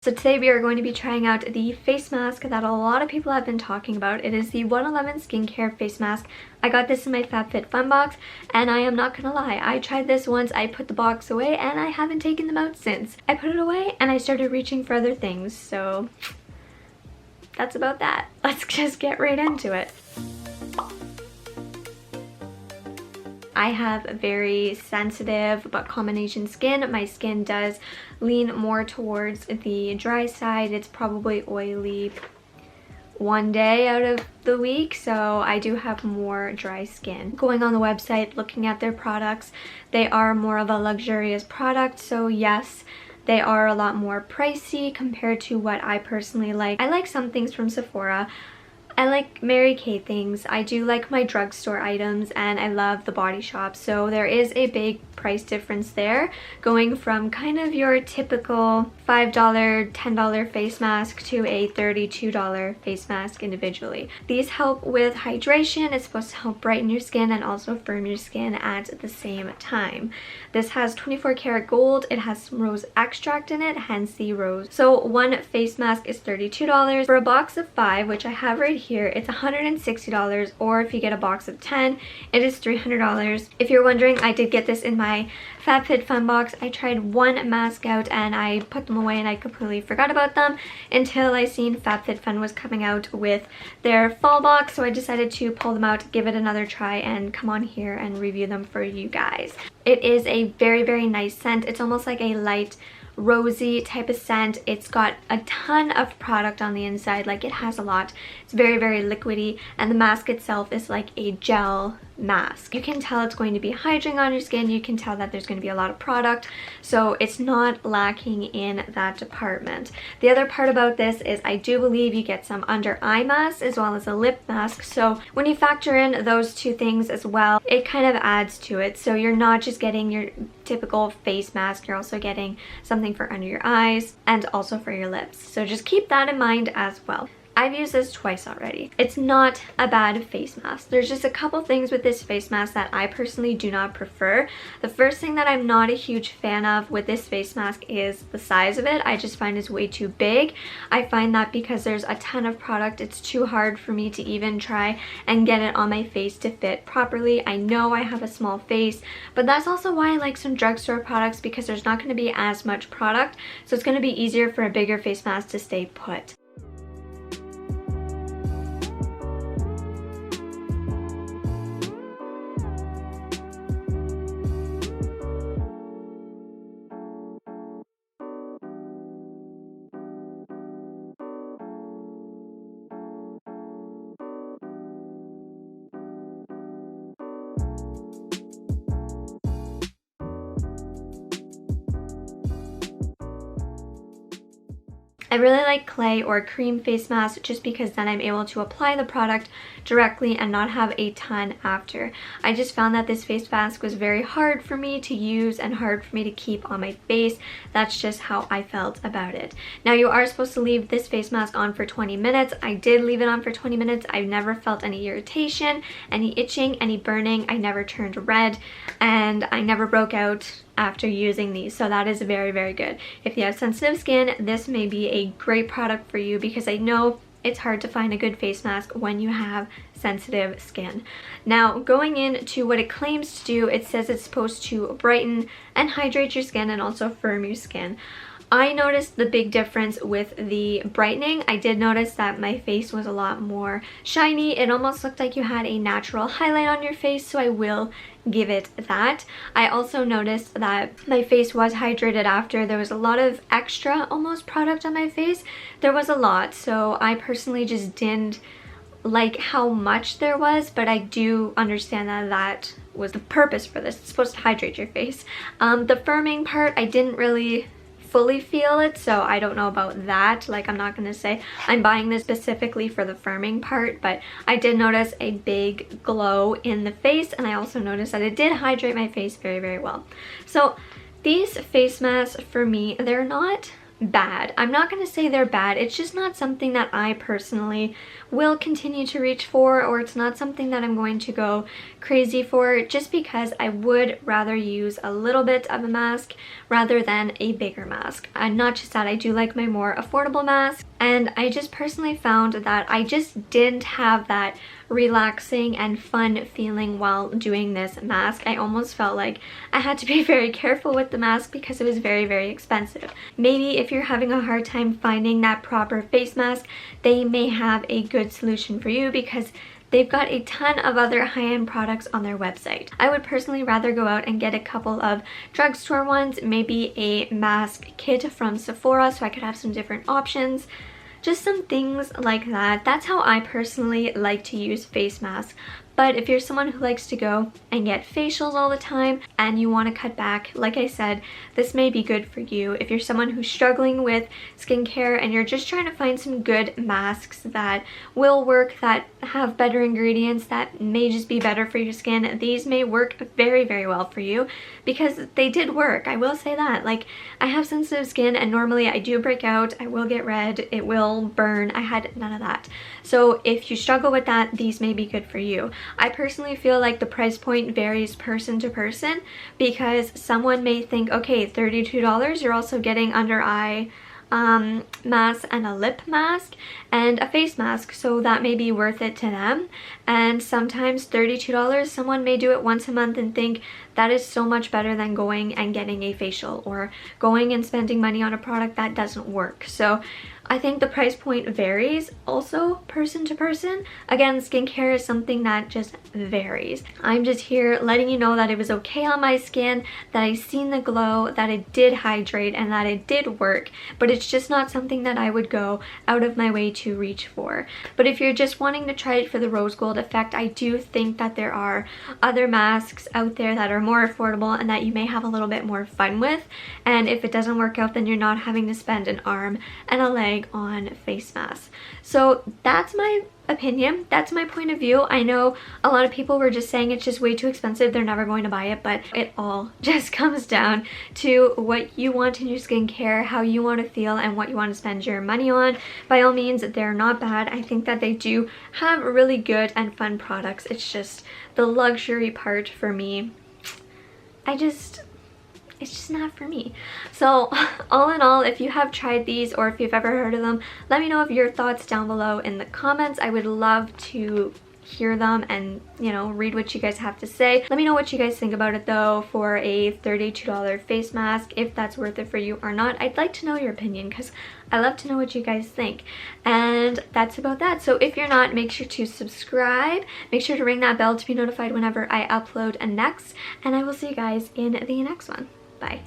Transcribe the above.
So today we are going to be trying out the face mask that a lot of people have been talking about. It is the 111 Skincare face mask. I got this in my FabFitFun box, and I am not gonna lie, I tried this once, I put the box away, and I haven't taken them out since. I put it away and I started reaching for other things, so that's about that. Let's just get right into it. I have very sensitive but combination skin. My skin does lean more towards the dry side. It's probably oily one day out of the week, so I do have more dry skin. Going on the website, looking at their products, they are more of a luxurious product, so yes, they are a lot more pricey compared to what I personally like. I like some things from Sephora. I like Mary Kay things, I do like my drugstore items, and I love the Body Shop. So there is a big price difference there, going from kind of your typical $5, $10 face mask to a $32 face mask individually. These help with hydration. It's supposed to help brighten your skin and also firm your skin at the same time. This has 24 karat gold. It has some rose extract in it, hence the rose. So one face mask is $32. For a box of 5, which I have right here, it's $160, or if you get a box of 10, it is $300. If you're wondering, I did get this in my FabFitFun box. I tried one mask out and I put them away and I completely forgot about them until I seen FabFitFun was coming out with their fall box, so I decided to pull them out, give it another try, and come on here and review them for you guys. It is a very, very nice scent. It's almost like a light rosy type of scent. It's got a ton of product on the inside, like it has a lot. It's very, very liquidy, and the mask itself is like a gel mask. You can tell it's going to be hydrating on your skin. You can tell that there's going to be a lot of product, so it's not lacking in that department. The other part about this is I do believe you get some under eye mask as well as a lip mask, so when you factor in those two things as well, it kind of adds to it. So you're not just getting your typical face mask, you're also getting something for under your eyes and also for your lips, so just keep that in mind as well. I've used this twice already. It's not a bad face mask. There's just a couple things with this face mask that I personally do not prefer. The first thing that I'm not a huge fan of with this face mask is the size of it. I just find it's way too big. I find that because there's a ton of product, it's too hard for me to even try and get it on my face to fit properly. I know I have a small face, but that's also why I like some drugstore products, because there's not going to be as much product, so it's going to be easier for a bigger face mask to stay put. I really like clay or cream face masks just because then I'm able to apply the product directly and not have a ton after. I just found that this face mask was very hard for me to use and hard for me to keep on my face. That's just how I felt about it. Now, you are supposed to leave this face mask on for 20 minutes. I did leave it on for 20 minutes. I've never felt any irritation, any itching, any burning. I never turned red, and I never broke out after using these, so that is very, very good. If you have sensitive skin, this may be a great product for you, because I know it's hard to find a good face mask when you have sensitive skin. Now, going into what it claims to do, it says it's supposed to brighten and hydrate your skin and also firm your skin. I noticed the big difference with the brightening. I did notice that my face was a lot more shiny. It almost looked like you had a natural highlight on your face, so I will give it that. I also noticed that my face was hydrated after. There was a lot of extra almost product on my face. There was a lot, so I personally just didn't like how much there was, but I do understand that that was the purpose for this. It's supposed to hydrate your face. The firming part, I didn't really fully feel it, so I don't know about that. Like, I'm not gonna say I'm buying this specifically for the firming part, but I did notice a big glow in the face, and I also noticed that it did hydrate my face very, very well. So these face masks, for me, they're not bad. I'm not going to say they're bad. It's just not something that I personally will continue to reach for, or it's not something that I'm going to go crazy for, just because I would rather use a little bit of a mask rather than a bigger mask. And not just that, I do like my more affordable mask, and I just personally found that I just didn't have that relaxing and fun feeling while doing this mask. I almost felt like I had to be very careful with the mask because it was very, very expensive. Maybe if you're having a hard time finding that proper face mask, they may have a good solution for you because they've got a ton of other high-end products on their website. I would personally rather go out and get a couple of drugstore ones, maybe a mask kit from Sephora so I could have some different options. Just some things like that. That's how I personally like to use face masks. But if you're someone who likes to go and get facials all the time and you want to cut back, like I said, this may be good for you. If you're someone who's struggling with skincare and you're just trying to find some good masks that will work, that have better ingredients, that may just be better for your skin, these may work very, very well for you because they did work. I will say that. Like, I have sensitive skin and normally I do break out, I will get red, it will burn. I had none of that. So if you struggle with that, these may be good for you. I personally feel like the price point varies person to person because someone may think, okay, $32, you're also getting under eye mask and a lip mask and a face mask, so that may be worth it to them. And sometimes $32, someone may do it once a month and think that is so much better than going and getting a facial or going and spending money on a product that doesn't work. So I think the price point varies also person to person. Again, skincare is something that just varies. I'm just here letting you know that it was okay on my skin, that I seen the glow, that it did hydrate, and that it did work, but it's just not something that I would go out of my way to reach for. But if you're just wanting to try it for the rose gold effect, I do think that there are other masks out there that are more affordable and that you may have a little bit more fun with. And if it doesn't work out, then you're not having to spend an arm and a leg on face masks. So that's my opinion, that's my point of view. I know a lot of people were just saying it's just way too expensive, they're never going to buy it, but it all just comes down to what you want in your skincare, how you want to feel, and what you want to spend your money on. By all means, they're not bad. I think that they do have really good and fun products. It's just the luxury part for me. It's just not for me. So all in all, if you have tried these or if you've ever heard of them, let me know your thoughts down below in the comments. I would love to hear them and, you know, read what you guys have to say. Let me know what you guys think about it though for a $32 face mask, if that's worth it for you or not. I'd like to know your opinion because I love to know what you guys think. And that's about that. So if you're not, make sure to subscribe. Make sure to ring that bell to be notified whenever I upload next. And I will see you guys in the next one. Bye.